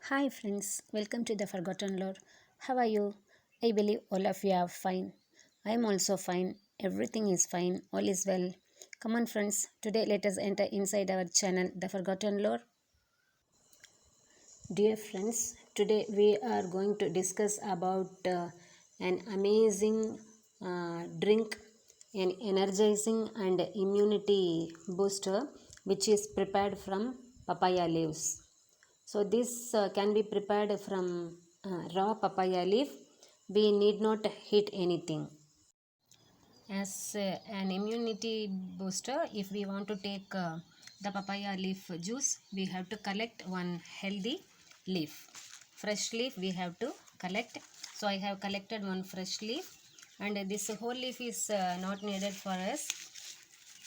Hi friends, welcome to the Forgotten Lore. How are you? I believe all of you are fine. I am also fine. Everything is fine. All is well. Come on friends, today let us enter inside our channel, The Forgotten Lore. Dear friends, today we are going to discuss about an amazing drink, an energizing and immunity booster which is prepared from papaya leaves. So this can be prepared from raw papaya leaf. We need not heat anything. As an immunity booster, if we want to take the papaya leaf juice, we have to collect one healthy leaf. Fresh leaf we have to collect. So I have collected one fresh leaf, and this whole leaf is not needed for us.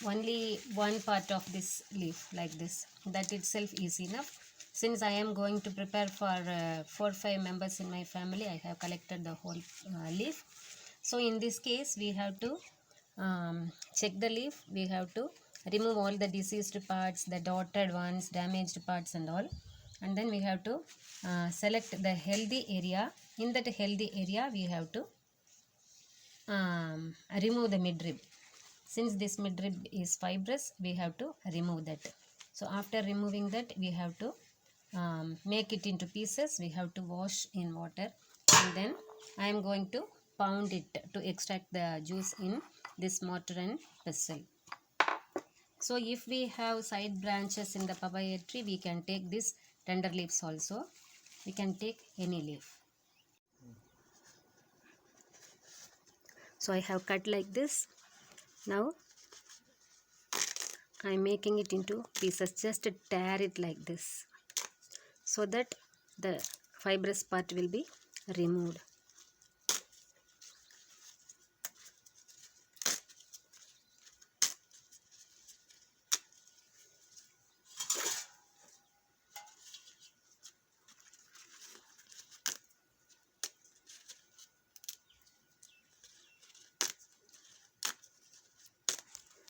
Only one part of this leaf like this, that itself is enough. Since I am going to prepare for 4-5 members in my family, I have collected the whole leaf. So in this case we have to check the leaf. We have to remove all the diseased parts, the dotted ones, damaged parts and all, and then we have to select the healthy area. In that healthy area we have to remove the midrib. Since this midrib is fibrous, we have to remove that. So after removing that, we have to make it into pieces. We have to wash in water, and then I am going to pound it to extract the juice in this mortar and pestle. So if we have side branches in the papaya tree, we can take this tender leaves also. We can take any leaf. So I have cut like this. Now I am making it into pieces. Just tear it like this so that the fibrous part will be removed.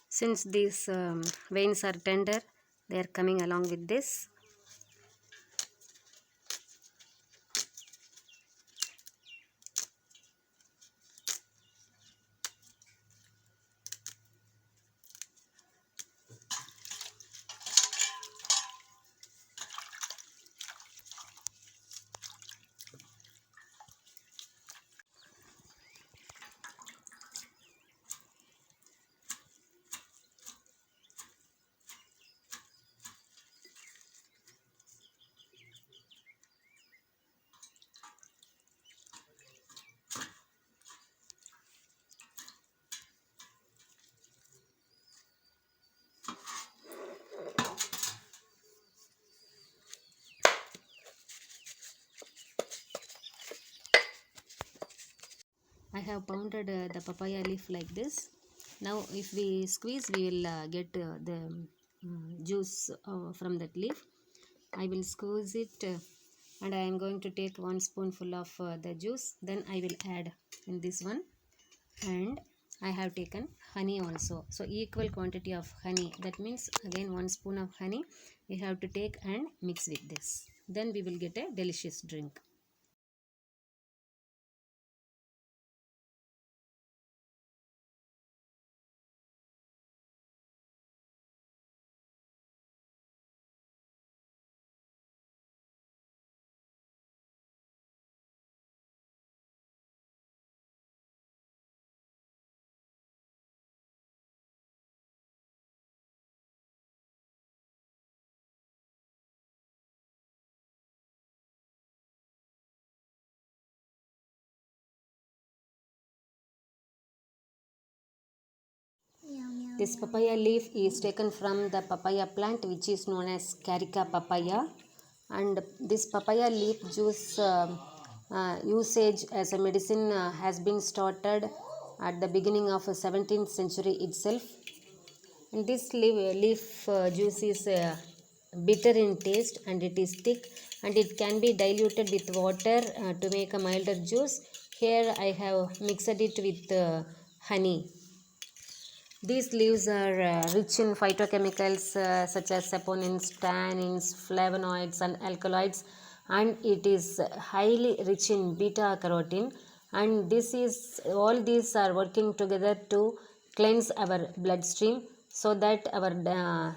Since these veins are tender, they are coming along with this. I have pounded the papaya leaf like this. Now if we squeeze, we will get the juice from that leaf. I will squeeze it and I am going to take 1 spoonful of the juice. Then I will add in this one, and I have taken honey also. So equal quantity of honey. That means again 1 spoon of honey we have to take and mix with this. Then we will get a delicious drink. This papaya leaf is taken from the papaya plant, which is known as Carica papaya, and this papaya leaf juice usage as a medicine has been started at the beginning of 17th century itself. And this leaf juice is bitter in taste, and it is thick, and it can be diluted with water to make a milder juice. Here I have mixed it with honey. These leaves are rich in phytochemicals such as saponins, tannins, flavonoids, and alkaloids, and it is highly rich in beta carotene, and this is all these are working together to cleanse our bloodstream so that our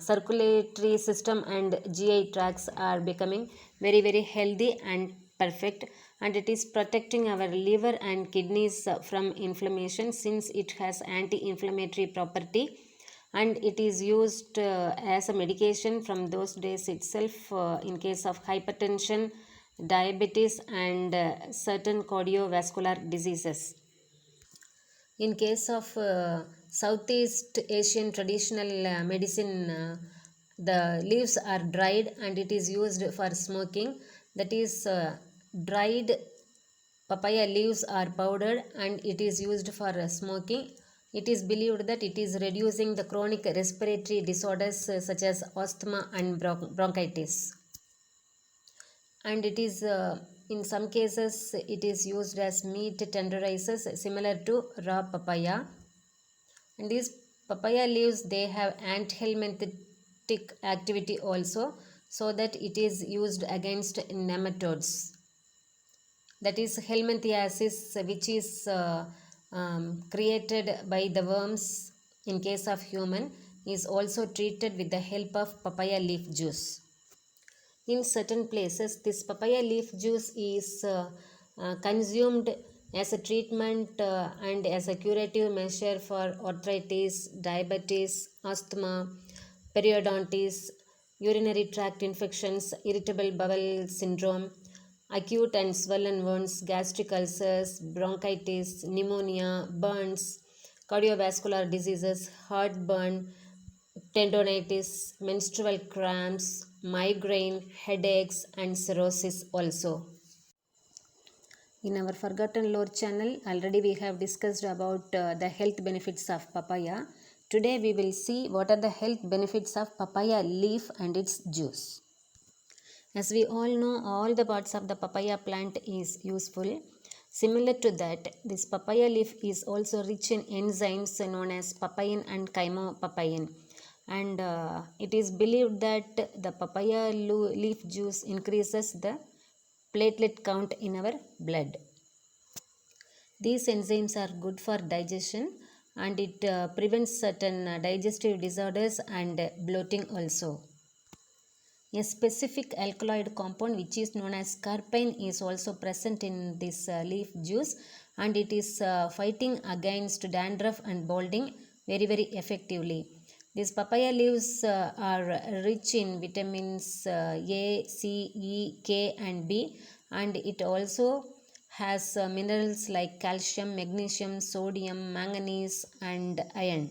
circulatory system and GI tracts are becoming very healthy and perfect, and it is protecting our liver and kidneys from inflammation, since it has anti-inflammatory property, and it is used as a medication from those days itself in case of hypertension, diabetes, and certain cardiovascular diseases. In case of Southeast Asian traditional medicine, the leaves are dried and it is used for smoking. That is, dried papaya leaves are powdered and it is used for smoking. It is believed that it is reducing the chronic respiratory disorders such as asthma and bronchitis. And it is in some cases it is used as meat tenderizers similar to raw papaya. And these papaya leaves, they have antihelminthic activity also, so that it is used against nematodes. That is helminthiasis, which is created by the worms in case of human, is also treated with the help of papaya leaf juice. In certain places, this papaya leaf juice is consumed as a treatment and as a curative measure for arthritis, diabetes, asthma, periodontitis, urinary tract infections, irritable bowel syndrome, acute and swollen wounds, gastric ulcers, bronchitis, pneumonia, burns, cardiovascular diseases, heartburn, tendonitis, menstrual cramps, migraine, headaches, and cirrhosis also. In our Forgotten Lore channel, already we have discussed about the health benefits of papaya. Today we will see what are the health benefits of papaya leaf and its juice. As we all know, all the parts of the papaya plant is useful. Similar to that, this papaya leaf is also rich in enzymes known as papain and chymopapain. And it is believed that the papaya leaf juice increases the platelet count in our blood. These enzymes are good for digestion, and it prevents certain digestive disorders and bloating also. A specific alkaloid compound which is known as carpine is also present in this leaf juice, and it is fighting against dandruff and balding very effectively. These papaya leaves are rich in vitamins A, C, E, K and B, and it also has minerals like calcium, magnesium, sodium, manganese and iron.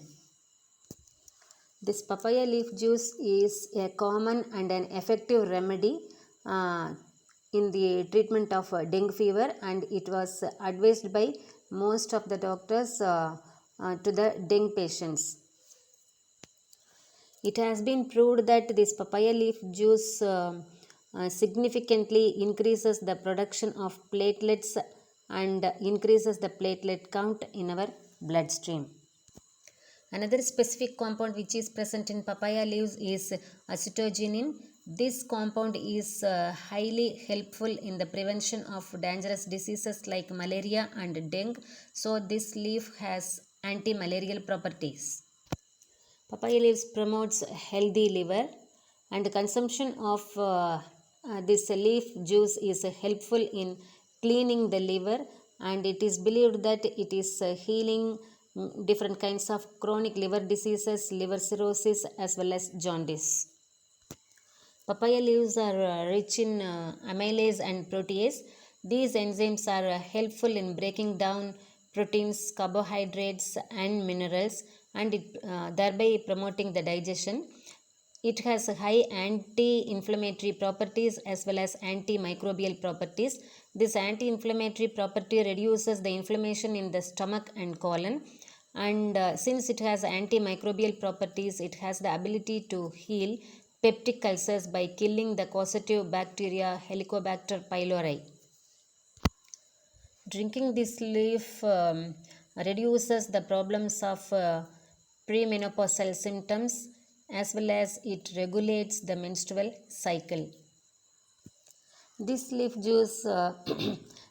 This papaya leaf juice is a common and an effective remedy in the treatment of dengue fever, and it was advised by most of the doctors to the dengue patients. It has been proved that this papaya leaf juice significantly increases the production of platelets and increases the platelet count in our bloodstream. Another specific compound which is present in papaya leaves is acetogenin. This compound is highly helpful in the prevention of dangerous diseases like malaria and dengue. So this leaf has anti-malarial properties. Papaya leaves promotes healthy liver, and consumption of this leaf juice is helpful in cleaning the liver, and it is believed that it is healing different kinds of chronic liver diseases, liver cirrhosis as well as jaundice. Papaya leaves are rich in amylase and protease. These enzymes are helpful in breaking down proteins, carbohydrates and minerals, and thereby promoting the digestion. It has high anti-inflammatory properties as well as antimicrobial properties. This anti-inflammatory property reduces the inflammation in the stomach and colon, and since it has antimicrobial properties, it has the ability to heal peptic ulcers by killing the causative bacteria Helicobacter pylori. Drinking this leaf reduces the problems of premenopausal symptoms, as well as it regulates the menstrual cycle. This leaf juice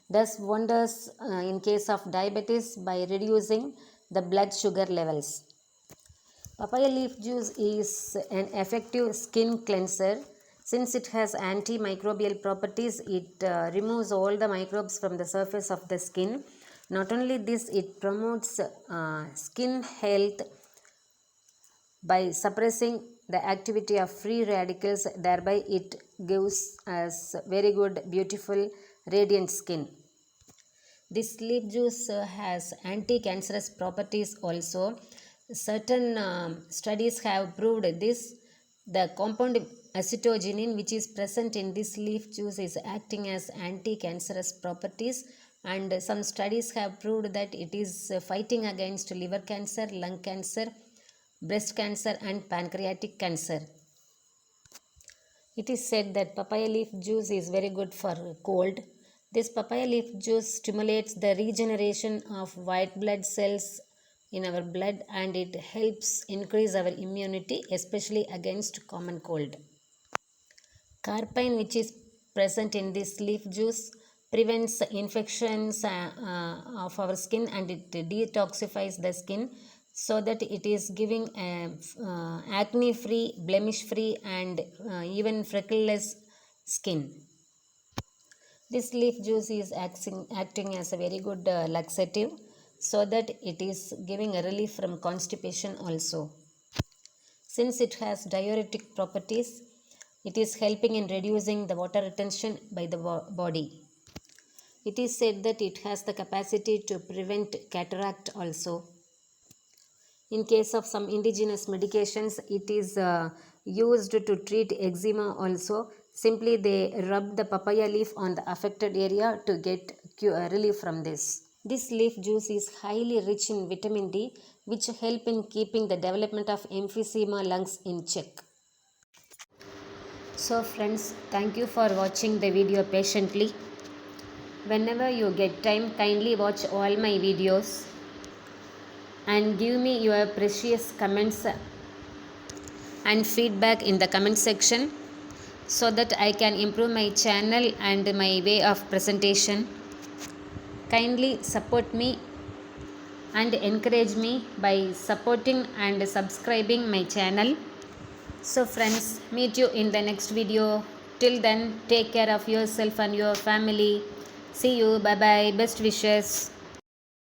does wonders in case of diabetes by reducing the blood sugar levels. Papaya leaf juice is an effective skin cleanser. Since it has antimicrobial properties, it removes all the microbes from the surface of the skin. Not only this, it promotes skin health by suppressing the activity of free radicals. Thereby it gives us very good, beautiful, radiant skin. This leaf juice has anti-cancerous properties also. Certain studies have proved this. The compound acetogenin, which is present in this leaf juice, is acting as anti-cancerous properties, and some studies have proved that it is fighting against liver cancer, lung cancer, breast cancer and pancreatic cancer. It is said that papaya leaf juice is very good for cold. This papaya leaf juice stimulates the regeneration of white blood cells in our blood, and it helps increase our immunity, especially against common cold. Carpine, which is present in this leaf juice, prevents infections of our skin, and it detoxifies the skin, so that it is giving acne free, blemish free and even freckleless skin. This leaf juice is acting as a very good laxative, so that it is giving a relief from constipation also. Since it has diuretic properties, it is helping in reducing the water retention by the body. It is said that it has the capacity to prevent cataract also. In case of some indigenous medications, it is used to treat eczema also. Simply they rub the papaya leaf on the affected area to get relief from this. This leaf juice is highly rich in vitamin D, which help in keeping the development of emphysema lungs in check. So friends, thank you for watching the video patiently. Whenever you get time, kindly watch all my videos and give me your precious comments and feedback in the comment section, so that I can improve my channel and my way of presentation. Kindly support me and encourage me by supporting and subscribing my channel. So friends, meet you in the next video. Till then, take care of yourself and your family. See you. Bye bye. Best wishes.